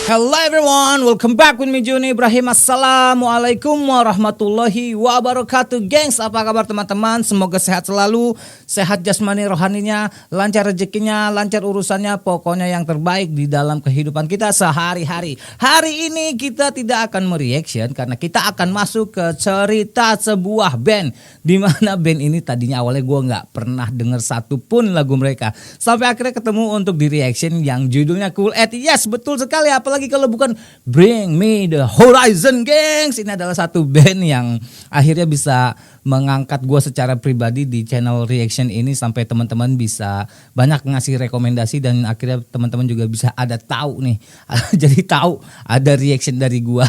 Hello everyone, welcome back with me Juni Ibrahim. Assalamualaikum warahmatullahi wabarakatuh. Gengs, apa kabar teman-teman? Semoga sehat selalu, sehat jasmani rohaninya, lancar rezekinya, lancar urusannya. Pokoknya yang terbaik di dalam kehidupan kita sehari-hari. Hari ini kita tidak akan mereaction karena kita akan masuk ke cerita sebuah band. Dimana band ini tadinya awalnya gue gak pernah denger satupun lagu mereka. Sampai akhirnya ketemu untuk di reaction yang judulnya Cool At. Yes, betul sekali, apalagi kalau bukan Bring Me The Horizon, gengs. Ini adalah satu band yang akhirnya bisa mengangkat gue secara pribadi di channel reaction ini. Sampai teman-teman bisa banyak ngasih rekomendasi dan akhirnya teman-teman juga bisa ada tahu nih. Jadi tahu ada reaction dari gue.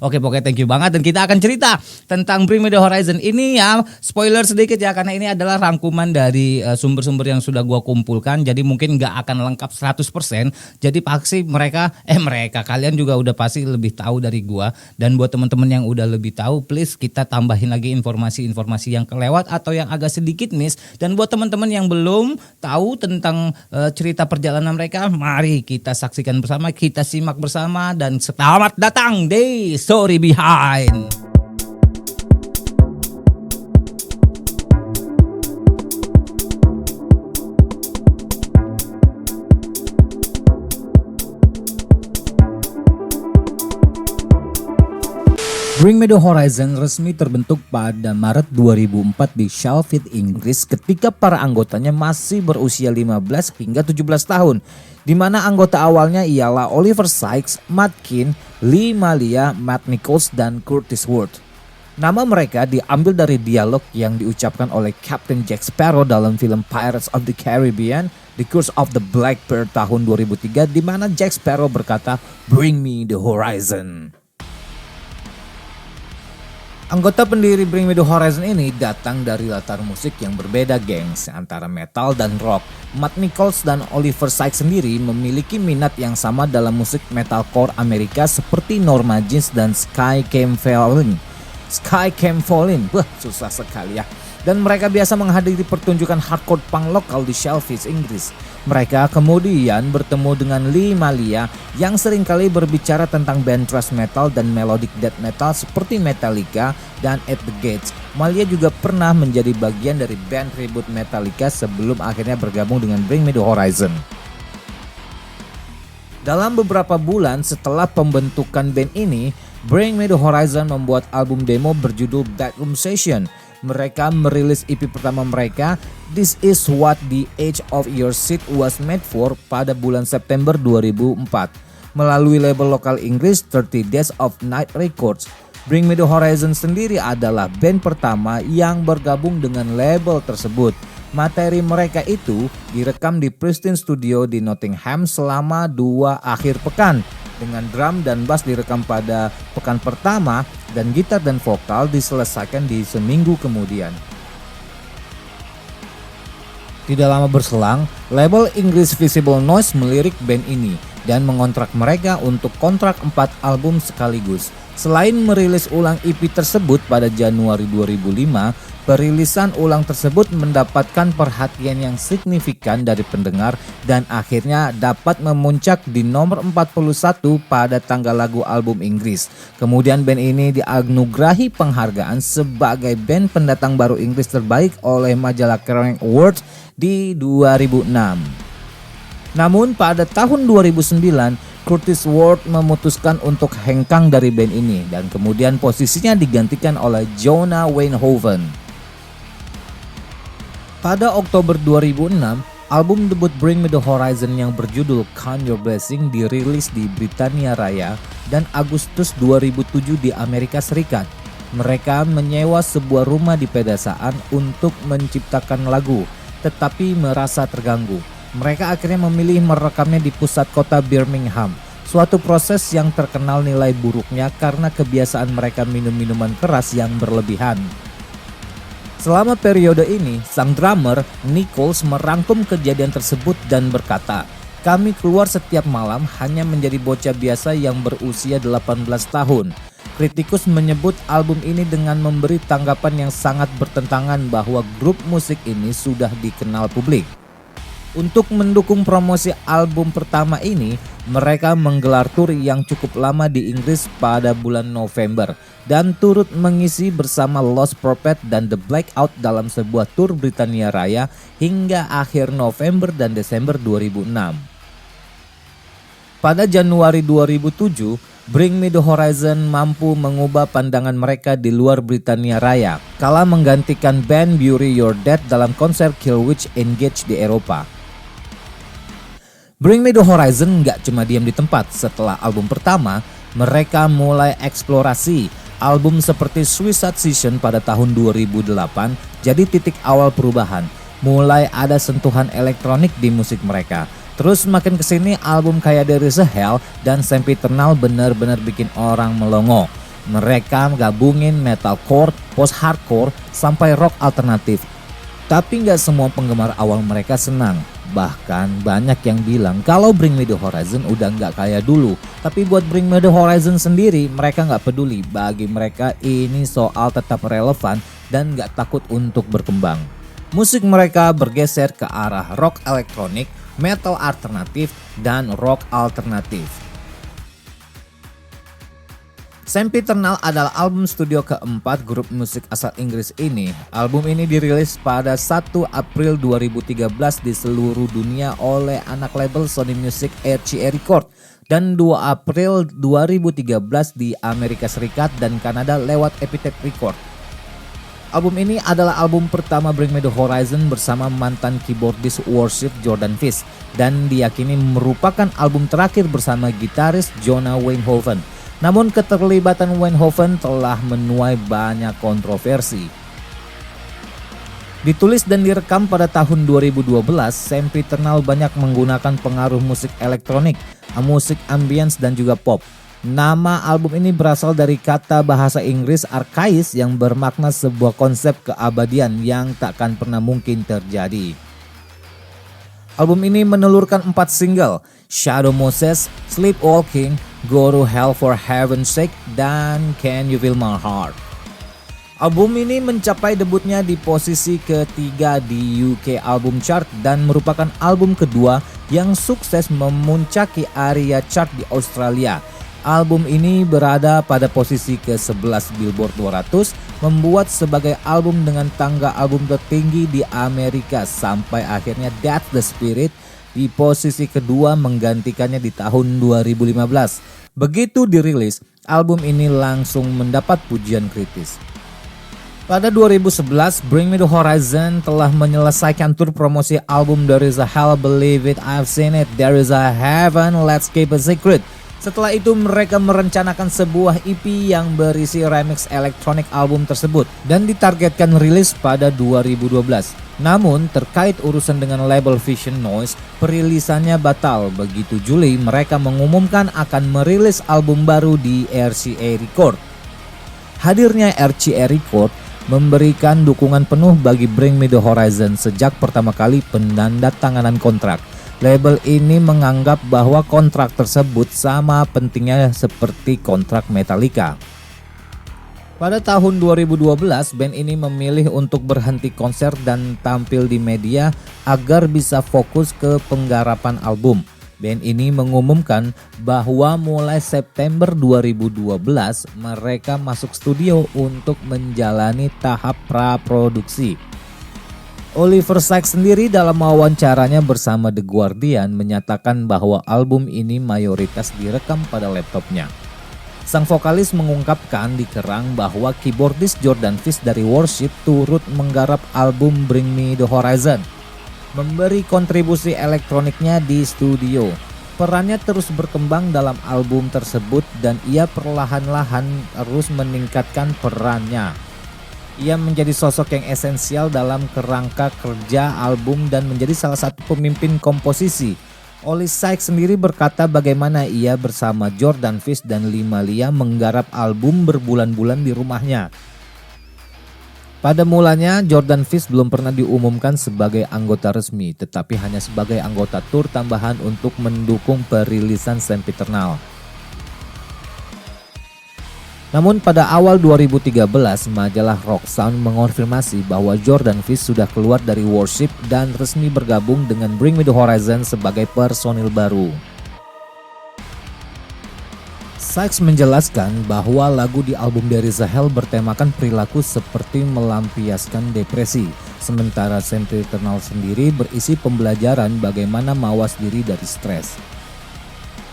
Oke, pokoknya thank you banget. Dan kita akan cerita tentang Bring Me The Horizon ini ya. Spoiler sedikit ya, karena ini adalah rangkuman dari sumber-sumber yang sudah gue kumpulkan. Jadi mungkin gak akan lengkap 100%. Jadi pasti mereka kalian juga udah pasti lebih tahu dari gue. Dan buat teman-teman yang udah lebih tahu, please kita tambahin lagi informasi-informasi yang kelewat atau yang agak sedikit miss. Dan buat teman-teman yang belum tahu tentang cerita perjalanan mereka, mari kita saksikan bersama, kita simak bersama. Dan selamat datang di Story Behind. Bring Me The Horizon resmi terbentuk pada Maret 2004 di Sheffield, Inggris ketika para anggotanya masih berusia 15 hingga 17 tahun. Di mana anggota awalnya ialah Oliver Sykes, Matt Keane, Lee Malia, Matt Nichols, dan Curtis Worth. Nama mereka diambil dari dialog yang diucapkan oleh Captain Jack Sparrow dalam film Pirates of the Caribbean, The Curse of the Blackbird tahun 2003, di mana Jack Sparrow berkata, "Bring me the horizon." Anggota pendiri Bring Me The Horizon ini datang dari latar musik yang berbeda, gengs, antara metal dan rock. Matt Nichols dan Oliver Sykes sendiri memiliki minat yang sama dalam musik metalcore Amerika seperti Norma Jeans dan Sky Came Falling. Wah, susah sekali ya. Dan mereka biasa menghadiri pertunjukan hardcore punk lokal di Sheffield, Inggris. Mereka kemudian bertemu dengan Lee Malia yang seringkali berbicara tentang band thrash metal dan melodic death metal seperti Metallica dan At The Gates. Malia juga pernah menjadi bagian dari band tribute Metallica sebelum akhirnya bergabung dengan Bring Me The Horizon. Dalam beberapa bulan setelah pembentukan band ini, Bring Me The Horizon membuat album demo berjudul Bedroom Session. Mereka merilis EP pertama mereka, This Is What The Edge Of Your Seat Was Made For, pada bulan September 2004. Melalui label lokal Inggris 30 Days of Night Records, Bring Me The Horizon sendiri adalah band pertama yang bergabung dengan label tersebut. Materi mereka itu direkam di Pristine Studio di Nottingham selama 2 akhir pekan. Dengan drum dan bass direkam pada pekan pertama dan gitar dan vokal diselesaikan di seminggu kemudian. Tidak lama berselang, label Inggris Visible Noise melirik band ini dan mengontrak mereka untuk kontrak 4 album sekaligus. Selain merilis ulang EP tersebut pada Januari 2005, perilisan ulang tersebut mendapatkan perhatian yang signifikan dari pendengar dan akhirnya dapat memuncak di nomor 41 pada tanggal lagu album Inggris. Kemudian band ini dianugerahi penghargaan sebagai band pendatang baru Inggris terbaik oleh majalah Kerrang Awards di 2006. Namun pada tahun 2009, Curtis Worth memutuskan untuk hengkang dari band ini dan kemudian posisinya digantikan oleh Jonah Weinhoven. Pada Oktober 2006, album debut Bring Me The Horizon yang berjudul Count Your Blessing dirilis di Britania Raya dan Agustus 2007 di Amerika Serikat. Mereka menyewa sebuah rumah di pedesaan untuk menciptakan lagu, tetapi merasa terganggu. Mereka akhirnya memilih merekamnya di pusat kota Birmingham, suatu proses yang terkenal nilai buruknya karena kebiasaan mereka minum minuman keras yang berlebihan. Selama periode ini, sang drummer Nichols merangkum kejadian tersebut dan berkata, "Kami keluar setiap malam hanya menjadi bocah biasa yang berusia 18 tahun. Kritikus menyebut album ini dengan memberi tanggapan yang sangat bertentangan bahwa grup musik ini sudah dikenal publik." Untuk mendukung promosi album pertama ini, mereka menggelar tur yang cukup lama di Inggris pada bulan November dan turut mengisi bersama Lost Prophet dan The Blackout dalam sebuah tur Britania Raya hingga akhir November dan Desember 2006. Pada Januari 2007, Bring Me The Horizon mampu mengubah pandangan mereka di luar Britania Raya kala menggantikan band Bury Your Dead dalam konser Killswitch Engage di Eropa. Bring Me The Horizon gak cuma diam di tempat. Setelah album pertama, mereka mulai eksplorasi. Album seperti Suicide Season pada tahun 2008 jadi titik awal perubahan. Mulai ada sentuhan elektronik di musik mereka. Terus makin kesini album kayak There Is A Hell dan Sempiternal benar-benar bikin orang melongo. Mereka gabungin metalcore, post-hardcore, sampai rock alternatif. Tapi gak semua penggemar awal mereka senang. Bahkan banyak yang bilang kalau Bring Me The Horizon udah gak kayak dulu. Tapi buat Bring Me The Horizon sendiri mereka gak peduli. Bagi mereka ini soal tetap relevan dan gak takut untuk berkembang. Musik mereka bergeser ke arah rock elektronik, metal alternatif, dan rock alternatif. Sempiternal adalah album studio keempat grup musik asal Inggris ini. Album ini dirilis pada 1 April 2013 di seluruh dunia oleh anak label Sony Music RCA Records dan 2 April 2013 di Amerika Serikat dan Kanada lewat Epitaph Records. Album ini adalah album pertama Bring Me The Horizon bersama mantan keyboardist Worship Jordan Fish dan diyakini merupakan album terakhir bersama gitaris Jonah Weinhoven. Namun keterlibatan Weinhoven telah menuai banyak kontroversi. Ditulis dan direkam pada tahun 2012, Sempiternal banyak menggunakan pengaruh musik elektronik, musik ambience dan juga pop. Nama album ini berasal dari kata bahasa Inggris arkais yang bermakna sebuah konsep keabadian yang takkan pernah mungkin terjadi. Album ini menelurkan 4 single, Shadow Moses, Sleepwalking, Go to Hell for Heaven's Sake, dan Can You Feel My Heart. Album ini mencapai debutnya di posisi ketiga di UK Album Chart dan merupakan album kedua yang sukses memuncaki area chart di Australia. Album ini berada pada posisi ke-11 Billboard 200, membuat sebagai album dengan tangga album tertinggi di Amerika sampai akhirnya That's the Spirit di posisi kedua menggantikannya di tahun 2015. Begitu dirilis, album ini langsung mendapat pujian kritis. Pada 2011, Bring Me The Horizon telah menyelesaikan tur promosi album There Is A Hell, Believe It, I've Seen It, There Is A Heaven, Let's Keep A Secret. Setelah itu mereka merencanakan sebuah EP yang berisi remix elektronik album tersebut dan ditargetkan rilis pada 2012. Namun terkait urusan dengan label Vision Noise, perilisannya batal. Begitu Juli mereka mengumumkan akan merilis album baru di RCA Records. Hadirnya RCA Records memberikan dukungan penuh bagi Bring Me The Horizon sejak pertama kali penandatanganan kontrak. Label ini menganggap bahwa kontrak tersebut sama pentingnya seperti kontrak Metallica. Pada tahun 2012, band ini memilih untuk berhenti konser dan tampil di media agar bisa fokus ke penggarapan album. Band ini mengumumkan bahwa mulai September 2012 mereka masuk studio untuk menjalani tahap praproduksi. Oliver Sykes sendiri dalam wawancaranya bersama The Guardian menyatakan bahwa album ini mayoritas direkam pada laptopnya. Sang vokalis mengungkapkan di kerang bahwa keyboardist Jordan Fish dari Worship turut menggarap album Bring Me The Horizon, memberi kontribusi elektroniknya di studio. Perannya terus berkembang dalam album tersebut dan ia perlahan-lahan terus meningkatkan perannya. Ia menjadi sosok yang esensial dalam kerangka kerja album dan menjadi salah satu pemimpin komposisi. Oli Sykes sendiri berkata bagaimana ia bersama Jordan Fish dan Limalia menggarap album berbulan-bulan di rumahnya. Pada mulanya Jordan Fish belum pernah diumumkan sebagai anggota resmi, tetapi hanya sebagai anggota tur tambahan untuk mendukung perilisan Sempiternal. Namun pada awal 2013, majalah Rock Sound mengonfirmasi bahwa Jordan Fish sudah keluar dari Worship dan resmi bergabung dengan Bring Me The Horizon sebagai personil baru. Sykes menjelaskan bahwa lagu di album There Is A Hell bertemakan perilaku seperti melampiaskan depresi, sementara Sempiternal sendiri berisi pembelajaran bagaimana mawas diri dari stres.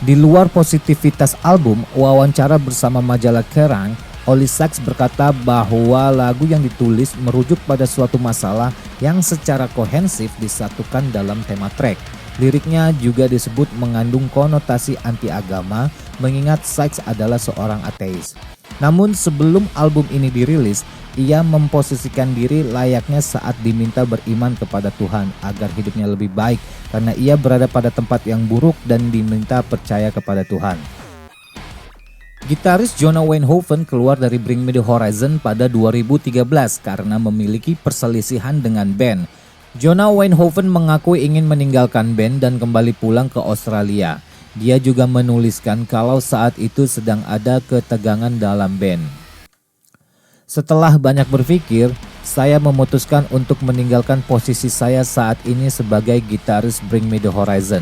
Di luar positivitas album, wawancara bersama majalah Kerrang, Oli Sykes berkata bahwa lagu yang ditulis merujuk pada suatu masalah yang secara kohensif disatukan dalam tema track. Liriknya juga disebut mengandung konotasi anti-agama, mengingat Sykes adalah seorang ateis. Namun sebelum album ini dirilis, ia memposisikan diri layaknya saat diminta beriman kepada Tuhan agar hidupnya lebih baik karena ia berada pada tempat yang buruk dan diminta percaya kepada Tuhan. Gitaris Jonah Weinhoven keluar dari Bring Me The Horizon pada 2013 karena memiliki perselisihan dengan band. Jonah Weinhoven mengaku ingin meninggalkan band dan kembali pulang ke Australia. Dia juga menuliskan kalau saat itu sedang ada ketegangan dalam band. Setelah banyak berpikir, saya memutuskan untuk meninggalkan posisi saya saat ini sebagai gitaris Bring Me The Horizon.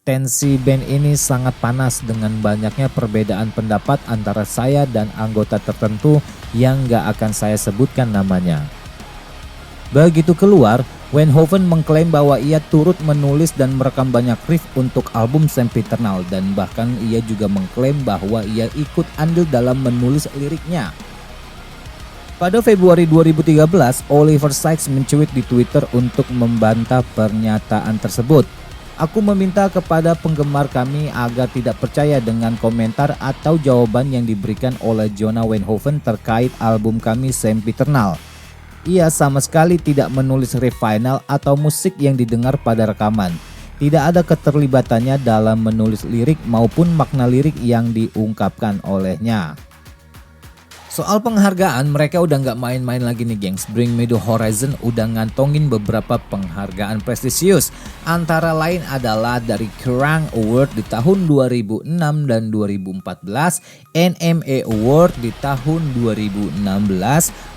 Tensi band ini sangat panas dengan banyaknya perbedaan pendapat antara saya dan anggota tertentu yang gak akan saya sebutkan namanya. Begitu keluar, Weinhoven mengklaim bahwa ia turut menulis dan merekam banyak riff untuk album Sempiternal dan bahkan ia juga mengklaim bahwa ia ikut andil dalam menulis liriknya. Pada Februari 2013, Oliver Sykes mencuit di Twitter untuk membantah pernyataan tersebut. Aku meminta kepada penggemar kami agar tidak percaya dengan komentar atau jawaban yang diberikan oleh Jonah Weinhoven terkait album kami Sempiternal. Ia sama sekali tidak menulis riff final atau musik yang didengar pada rekaman. Tidak ada keterlibatannya dalam menulis lirik maupun makna lirik yang diungkapkan olehnya. Soal penghargaan, mereka udah gak main-main lagi nih gengs. Bring Me The Horizon udah ngantongin beberapa penghargaan prestisius. Antara lain adalah dari Kerrang Award di tahun 2006 dan 2014, NMA Award di tahun 2016,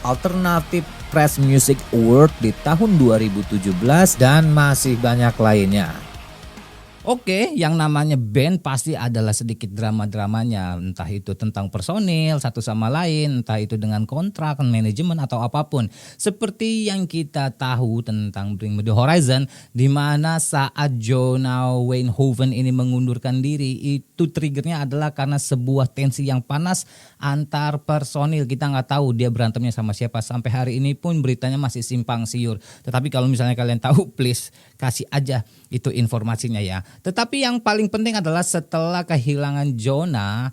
Alternative Press Music Award di tahun 2017, dan masih banyak lainnya. Oke, yang namanya band pasti adalah sedikit drama-dramanya, entah itu tentang personil satu sama lain, entah itu dengan kontrak, manajemen atau apapun. Seperti yang kita tahu tentang Bring Me The Horizon, di mana saat Jonah Weinhoven ini mengundurkan diri, itu triggernya adalah karena sebuah tensi yang panas antar personil. Kita nggak tahu dia berantemnya sama siapa, sampai hari ini pun beritanya masih simpang siur. Tetapi kalau misalnya kalian tahu, please kasih aja itu informasinya ya. Tetapi yang paling penting adalah setelah kehilangan Jonah,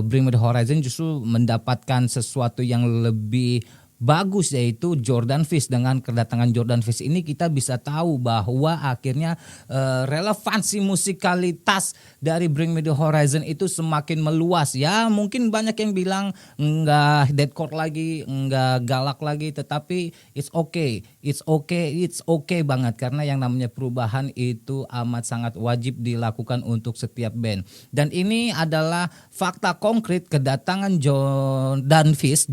Bring Me The Horizon justru mendapatkan sesuatu yang lebih bagus, yaitu Jordan Fish. Dengan kedatangan Jordan Fish ini kita bisa tahu bahwa akhirnya relevansi musikalitas dari Bring Me The Horizon itu semakin meluas. Ya mungkin banyak yang bilang enggak deadcore lagi, enggak galak lagi, tetapi it's okay banget, karena yang namanya perubahan itu amat sangat wajib dilakukan untuk setiap band. Dan ini adalah fakta konkret, kedatangan Jordan Fish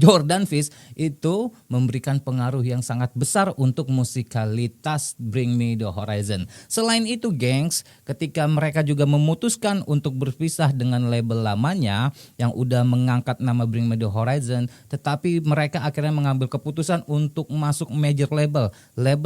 itu memberikan pengaruh yang sangat besar untuk musikalitas Bring Me The Horizon. Selain itu gengs, ketika mereka juga memutuskan untuk berpisah dengan label lamanya yang udah mengangkat nama Bring Me The Horizon, tetapi mereka akhirnya mengambil keputusan untuk masuk major label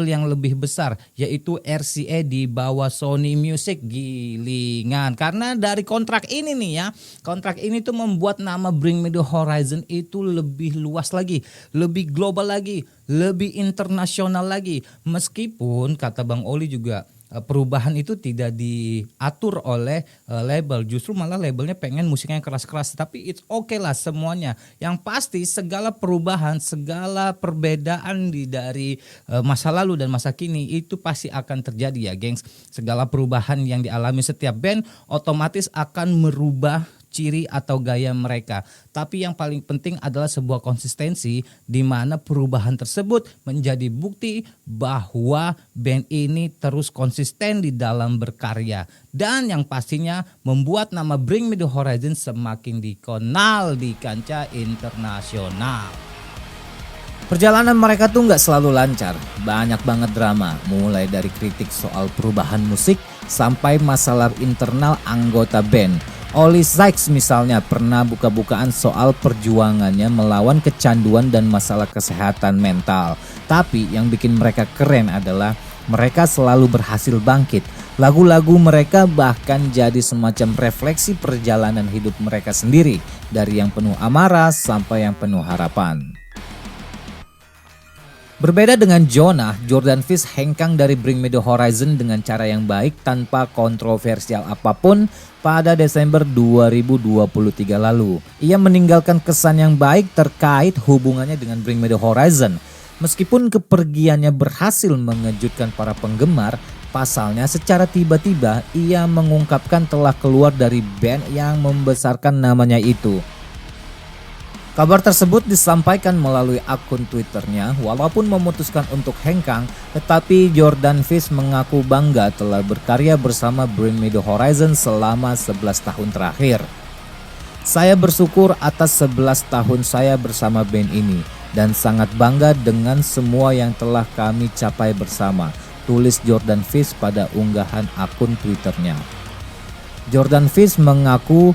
yang lebih besar, yaitu RCA di bawah Sony Music Gilingan. Karena dari kontrak ini nih ya, kontrak ini tuh membuat nama Bring Me The Horizon itu lebih luas lagi, lebih global lagi, lebih internasional lagi. Meskipun kata Bang Oli juga perubahan itu tidak diatur oleh label, justru malah labelnya pengen musiknya yang keras-keras, tapi it's okay lah semuanya. Yang pasti segala perubahan, segala perbedaan dari masa lalu dan masa kini itu pasti akan terjadi ya gengs. Segala perubahan yang dialami setiap band otomatis akan merubah ciri atau gaya mereka. Tapi yang paling penting adalah sebuah konsistensi di mana perubahan tersebut menjadi bukti bahwa band ini terus konsisten di dalam berkarya. Dan yang pastinya membuat nama Bring Me The Horizon semakin dikenal di kancah internasional. Perjalanan mereka tuh nggak selalu lancar, banyak banget drama, mulai dari kritik soal perubahan musik sampai masalah internal anggota band. Oli Sykes misalnya pernah buka-bukaan soal perjuangannya melawan kecanduan dan masalah kesehatan mental. Tapi yang bikin mereka keren adalah mereka selalu berhasil bangkit. Lagu-lagu mereka bahkan jadi semacam refleksi perjalanan hidup mereka sendiri, dari yang penuh amarah sampai yang penuh harapan. Berbeda dengan Jonah, Jordan Fish hengkang dari Bring Me The Horizon dengan cara yang baik tanpa kontroversial apapun pada Desember 2023 lalu. Ia meninggalkan kesan yang baik terkait hubungannya dengan Bring Me The Horizon. Meskipun kepergiannya berhasil mengejutkan para penggemar, pasalnya secara tiba-tiba ia mengungkapkan telah keluar dari band yang membesarkan namanya itu. Kabar tersebut disampaikan melalui akun Twitternya. Walaupun memutuskan untuk hengkang, tetapi Jordan Fish mengaku bangga telah berkarya bersama Bring Me The Horizon selama 11 tahun terakhir. Saya bersyukur atas 11 tahun saya bersama band ini dan sangat bangga dengan semua yang telah kami capai bersama, tulis Jordan Fish pada unggahan akun Twitternya. Jordan Fish mengaku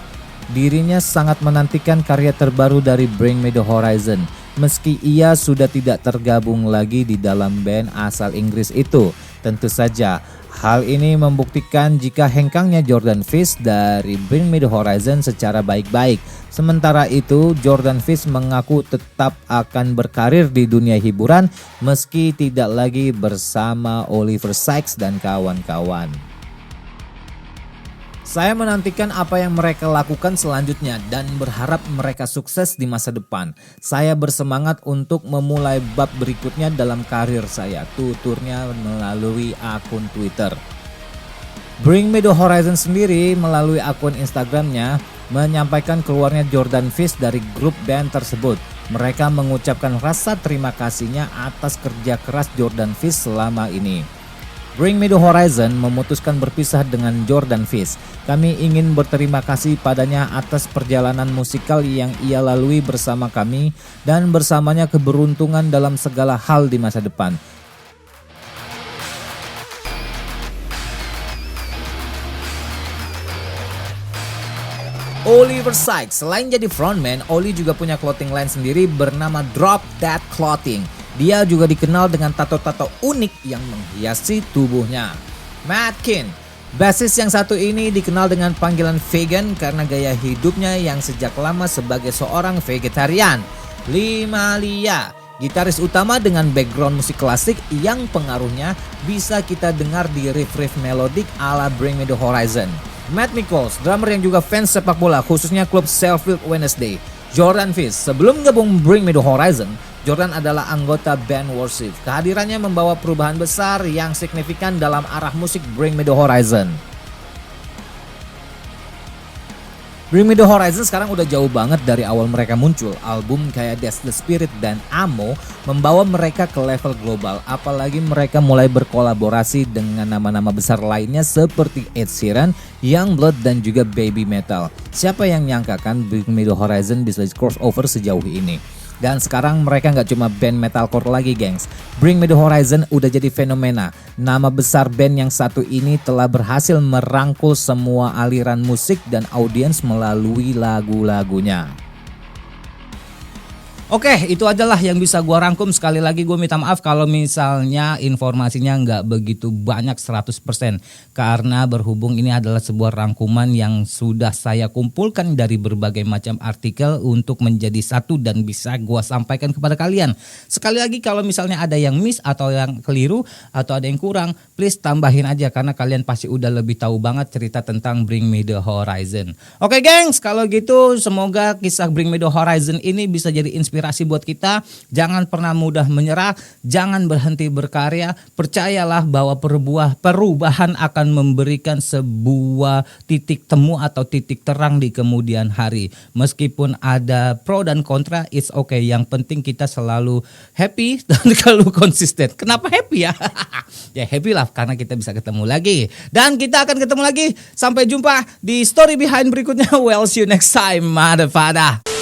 dirinya sangat menantikan karya terbaru dari Bring Me The Horizon, meski ia sudah tidak tergabung lagi di dalam band asal Inggris itu. Tentu saja, hal ini membuktikan jika hengkangnya Jordan Fish dari Bring Me The Horizon secara baik-baik. Sementara itu, Jordan Fish mengaku tetap akan berkarir di dunia hiburan meski tidak lagi bersama Oliver Sykes dan kawan-kawan. Saya menantikan apa yang mereka lakukan selanjutnya dan berharap mereka sukses di masa depan. Saya bersemangat untuk memulai bab berikutnya dalam karir saya, tuturnya melalui akun Twitter. Bring Me The Horizon sendiri melalui akun Instagramnya menyampaikan keluarnya Jordan Fish dari grup band tersebut. Mereka mengucapkan rasa terima kasihnya atas kerja keras Jordan Fish selama ini. Bring Me The Horizon memutuskan berpisah dengan Jordan Fish. Kami ingin berterima kasih padanya atas perjalanan musikal yang ia lalui bersama kami dan bersamanya keberuntungan dalam segala hal di masa depan. Oliver Sykes, selain jadi frontman, Oli juga punya clothing line sendiri bernama Drop That Clothing. Dia juga dikenal dengan tato-tato unik yang menghiasi tubuhnya. Matt Kinn, bassist yang satu ini dikenal dengan panggilan vegan karena gaya hidupnya yang sejak lama sebagai seorang vegetarian. Limalia, gitaris utama dengan background musik klasik yang pengaruhnya bisa kita dengar di riff-riff melodik ala Bring Me The Horizon. Matt Nichols, drummer yang juga fans sepak bola khususnya klub Sheffield Wednesday. Jordan Fish, sebelum gabung Bring Me The Horizon, Jordan adalah anggota band Worship. Kehadirannya membawa perubahan besar yang signifikan dalam arah musik Bring Me The Horizon. Bring Me The Horizon sekarang udah jauh banget dari awal mereka muncul. Album kayak That's The Spirit dan Amo membawa mereka ke level global. Apalagi mereka mulai berkolaborasi dengan nama-nama besar lainnya seperti Ed Sheeran, Yungblud dan juga Baby Metal. Siapa yang nyangka kan Bring Me The Horizon bisa crossover sejauh ini? Dan sekarang mereka nggak cuma band metalcore lagi, gengs. Bring Me The Horizon udah jadi fenomena. Nama besar band yang satu ini telah berhasil merangkul semua aliran musik dan audiens melalui lagu-lagunya. Oke, itu adalah yang bisa gua rangkum. Sekali lagi gue minta maaf kalau misalnya informasinya nggak begitu banyak 100%. Karena berhubung ini adalah sebuah rangkuman yang sudah saya kumpulkan dari berbagai macam artikel untuk menjadi satu dan bisa gua sampaikan kepada kalian. Sekali lagi kalau misalnya ada yang miss atau yang keliru atau ada yang kurang, please tambahin aja karena kalian pasti udah lebih tahu banget cerita tentang Bring Me The Horizon. Oke gengs, kalau gitu semoga kisah Bring Me The Horizon ini bisa jadi inspirasi inspirasi buat kita. Jangan pernah mudah menyerah, jangan berhenti berkarya. Percayalah bahwa perubahan akan memberikan sebuah titik temu atau titik terang di kemudian hari. Meskipun ada pro dan kontra, it's okay. Yang penting kita selalu happy dan selalu konsisten. Kenapa happy ya? Ya happy lah karena kita bisa ketemu lagi. Dan kita akan ketemu lagi. Sampai jumpa di story behind berikutnya. Well, see you next time, mother father.